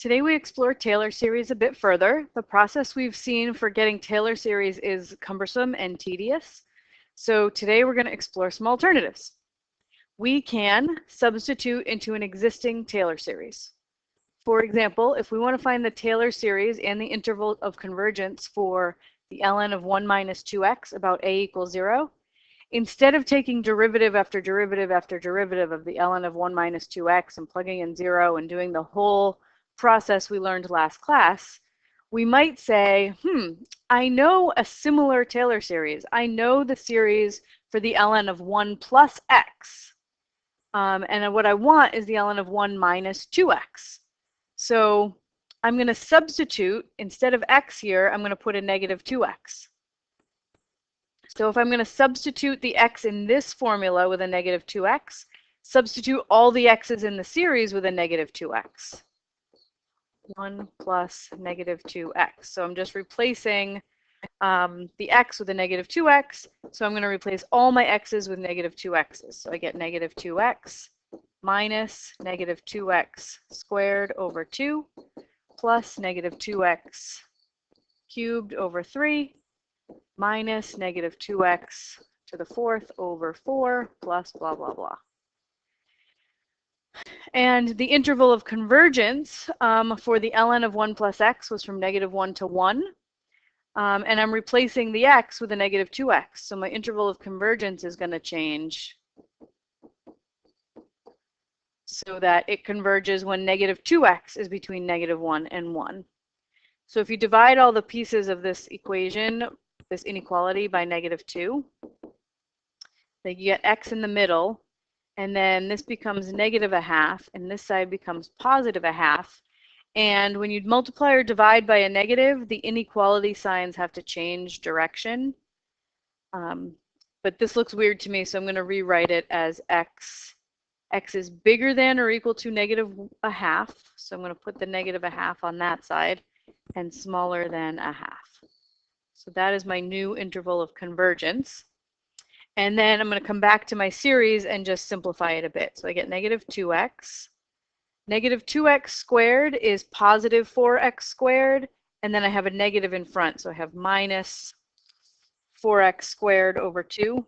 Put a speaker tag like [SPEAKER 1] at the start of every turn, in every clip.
[SPEAKER 1] Today we explore Taylor series a bit further. The process we've seen for getting Taylor series is cumbersome and tedious. So today we're going to explore some alternatives. We can substitute into an existing Taylor series. For example, if we want to find the Taylor series and the interval of convergence for the ln of 1 minus 2x about a equals 0, instead of taking derivative after derivative after derivative of the ln of 1 minus 2x and plugging in 0 and doing the whole process we learned last class, we might say, I know a similar Taylor series. I know the series for the ln of 1 plus x. And what I want is the ln of 1 minus 2x. So I'm going to substitute, instead of x here, I'm going to put a negative 2x. So if I'm going to substitute the x in this formula with a negative 2x, substitute all the x's in the series with a negative 2x. 1 plus negative 2x. So I'm just replacing the x with a negative 2x. So I'm going to replace all my x's with negative 2x's. So I get negative 2x minus negative 2x squared over 2 plus negative 2x cubed over 3 minus negative 2x to the 4th over 4 plus blah, blah, blah. And the interval of convergence for the ln of 1 plus x was from negative 1 to 1. And I'm replacing the x with a negative 2x. So my interval of convergence is going to change so that it converges when negative 2x is between negative 1 and 1. So if you divide all the pieces of this equation, this inequality, by negative 2, then you get x in the middle. And then this becomes negative 1/2, and this side becomes positive 1/2. And when you multiply or divide by a negative, the inequality signs have to change direction. But this looks weird to me, so I'm going to rewrite it as x. X is bigger than or equal to negative 1/2. So I'm going to put the negative 1/2 on that side, and smaller than 1/2. So that is my new interval of convergence. And then I'm going to come back to my series and just simplify it a bit. So I get negative 2x. Negative 2x squared is positive 4x squared. And then I have a negative in front. So I have minus 4x squared over 2.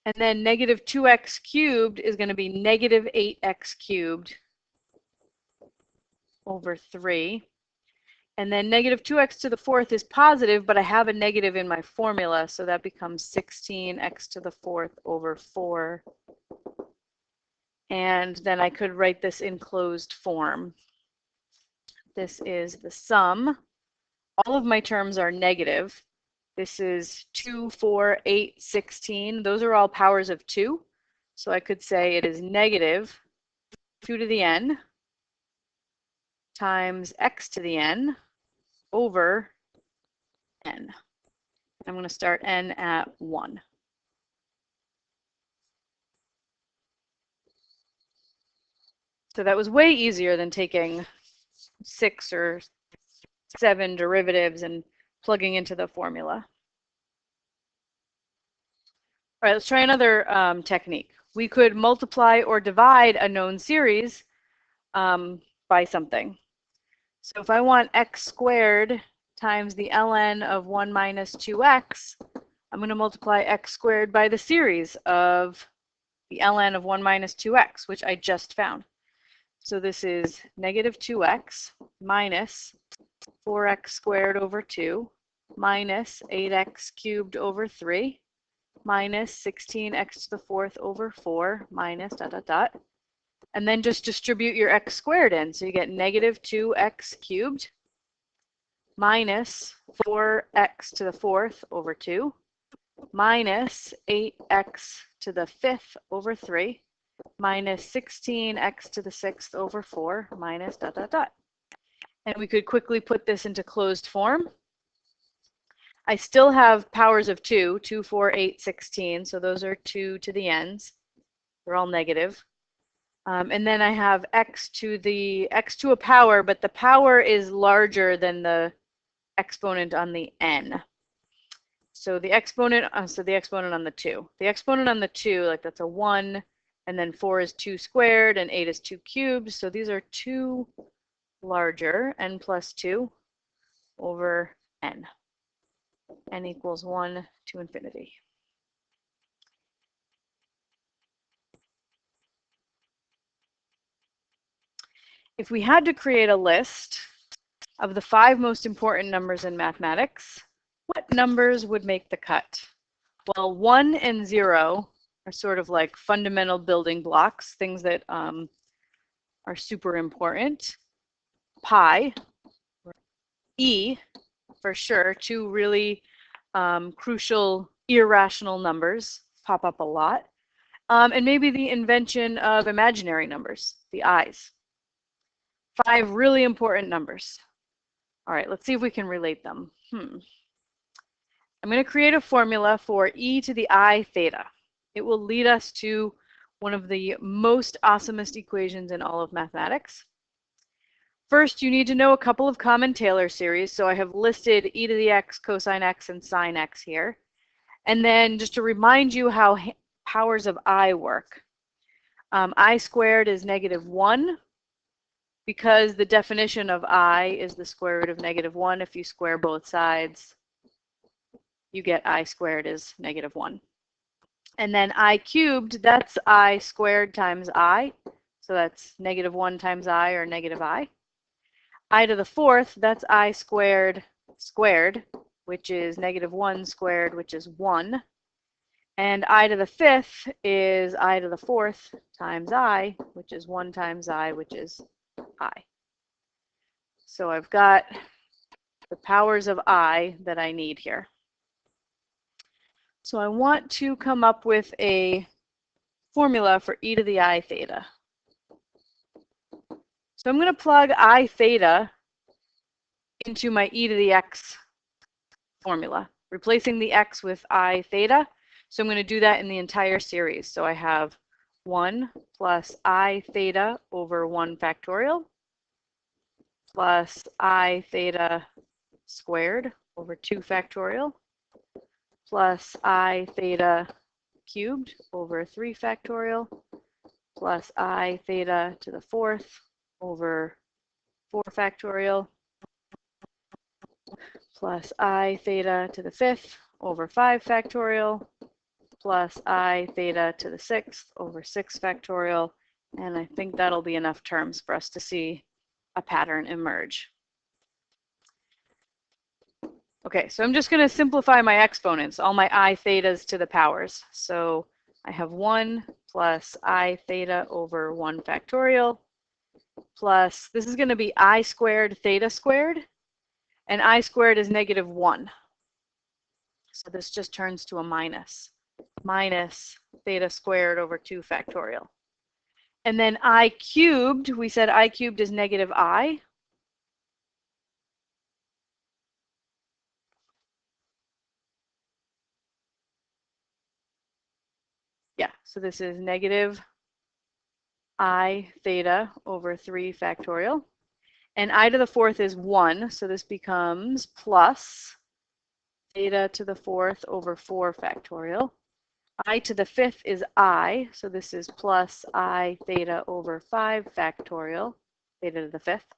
[SPEAKER 1] And then negative 2x cubed is going to be negative 8x cubed over 3. And then negative 2x to the 4th is positive, but I have a negative in my formula, so that becomes 16x to the 4th over 4. And then I could write this in closed form. This is the sum. All of my terms are negative. This is 2, 4, 8, 16. Those are all powers of 2. So I could say it is negative 2 to the n times x to the n over n. I'm going to start n at 1. So that was way easier than taking 6 or 7 derivatives and plugging into the formula. All right, let's try another technique. We could multiply or divide a known series by something. So if I want x squared times the ln of 1 minus 2x, I'm going to multiply x squared by the series of the ln of 1 minus 2x, which I just found. So this is negative 2x minus 4x squared over 2 minus 8x cubed over 3 minus 16x to the 4th over 4 minus ... And then just distribute your x squared in. So you get negative 2x cubed minus 4x to the 4th over 2 minus 8x to the 5th over 3 minus 16x to the 6th over 4 minus ... And we could quickly put this into closed form. I still have powers of 2, 2, 4, 8, 16. So those are 2 to the n's. They're all negative. And then I have x to a power, but the power is larger than the exponent on the n. So the exponent on the 2. The exponent on the 2, like that's a 1, And then 4 is 2 squared, and 8 is 2 cubed. So these are 2 larger, n plus 2 over n. N equals 1 to infinity. If we had to create a list of the 5 most important numbers in mathematics, what numbers would make the cut? Well, 1 and 0 are sort of like fundamental building blocks, things that are super important. Pi, E, for sure, 2 really crucial irrational numbers pop up a lot. And maybe the invention of imaginary numbers, the i's. 5 really important numbers. All right, let's see if we can relate them. I'm going to create a formula for e to the I theta. It will lead us to one of the most awesomest equations in all of mathematics. First, you need to know a couple of common Taylor series. So I have listed e to the x, cosine x, and sine x here. And then just to remind you how powers of I work. I squared is -1 because the definition of I is the square root of -1. If you square both sides, you get I squared is -1. And then I cubed, that's I squared times I. So that's -1 times I, or -I. I to the 4th, that's I squared squared, which is -1 squared, which is 1. And I to the 5th is I to the 4th times I, which is 1 times I, which is I. So I've got the powers of I that I need here. So I want to come up with a formula for e to the I theta. So I'm going to plug I theta into my e to the x formula, replacing the x with I theta. So I'm going to do that in the entire series. So I have 1 plus I theta over 1 factorial plus I theta squared over 2 factorial plus I theta cubed over 3 factorial plus I theta to the 4th over 4 factorial plus I theta to the 5th over 5 factorial plus I theta to the 6th over 6 factorial. And I think that'll be enough terms for us to see a pattern emerge. Okay, so I'm just going to simplify my exponents, all my I thetas to the powers. So I have 1 plus I theta over 1 factorial plus, this is going to be I squared theta squared, and I squared is -1. So this just turns to a minus theta squared over 2 factorial. And then I cubed, we said I cubed is -I. Yeah, so this is -I theta over 3 factorial. And I to the 4th is 1, so this becomes plus theta to the 4th over 4 factorial. I to the 5th is I, so this is plus I theta over 5 factorial, theta to the 5th.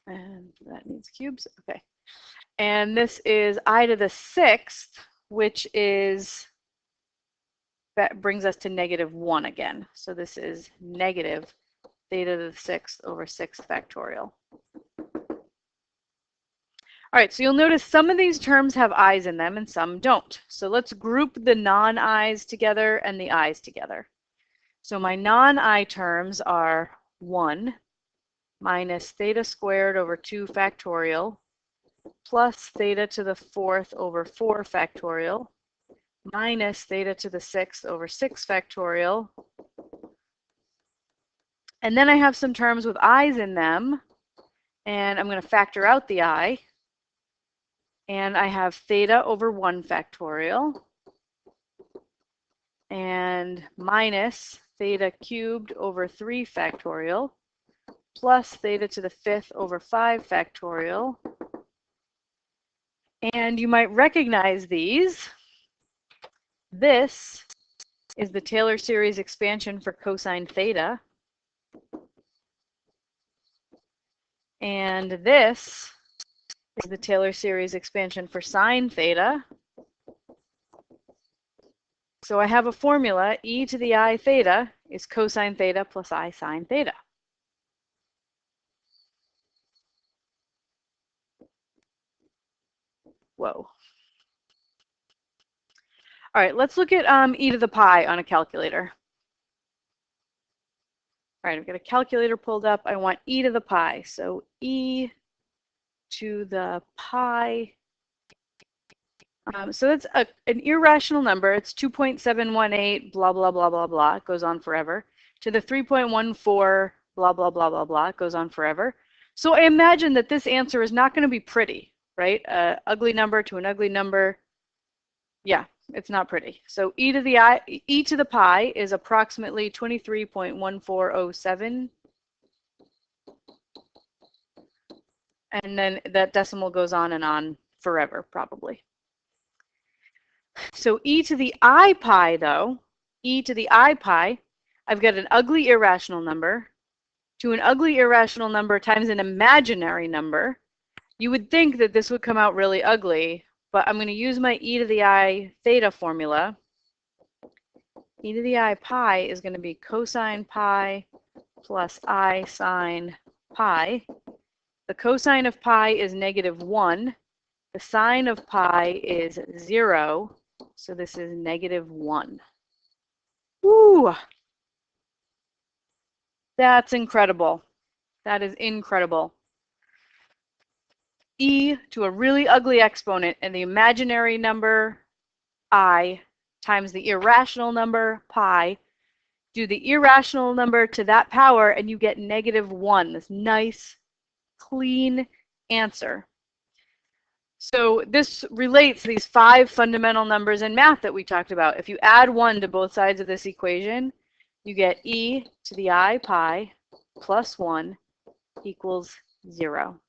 [SPEAKER 1] And that needs cubes, okay. And this is I to the 6th, which is, that brings us to -1 again. So this is negative theta to the 6th over 6 factorial. All right, so you'll notice some of these terms have i's in them and some don't. So let's group the non-i's together and the i's together. So my non-I terms are 1 minus theta squared over 2 factorial plus theta to the 4th over 4 factorial minus theta to the 6th over 6 factorial. And then I have some terms with i's in them, and I'm going to factor out the I. And I have theta over 1 factorial and minus theta cubed over 3 factorial plus theta to the 5th over 5 factorial. And you might recognize these. This is the Taylor series expansion for cosine theta. And this is the Taylor series expansion for sine theta. So I have a formula, e to the I theta is cosine theta plus I sine theta. Whoa. All right, let's look at e to the pi on a calculator. All right, I've got a calculator pulled up. I want e to the pi. So e to the pi. So that's an irrational number. It's 2.718, blah, blah, blah, blah, blah. It goes on forever. To the 3.14, blah, blah, blah, blah, blah. It goes on forever. So I imagine that this answer is not going to be pretty, right? Ugly number to an ugly number. Yeah, it's not pretty. So e to the pi is approximately 23.1407. And then that decimal goes on and on forever, probably. So e to the I pi, though, e to the I pi, I've got an ugly irrational number to an ugly irrational number times an imaginary number. You would think that this would come out really ugly, but I'm going to use my e to the I theta formula. E to the I pi is going to be cosine pi plus I sine pi. The cosine of pi is -1. The sine of pi is 0. So this is -1. Woo! That's incredible. That is incredible. E to a really ugly exponent and the imaginary number I times the irrational number pi. Do the irrational number to that power and you get -1. This nice, clean answer. So this relates these 5 fundamental numbers in math that we talked about. If you add 1 to both sides of this equation, you get e to the I pi plus 1 equals 0.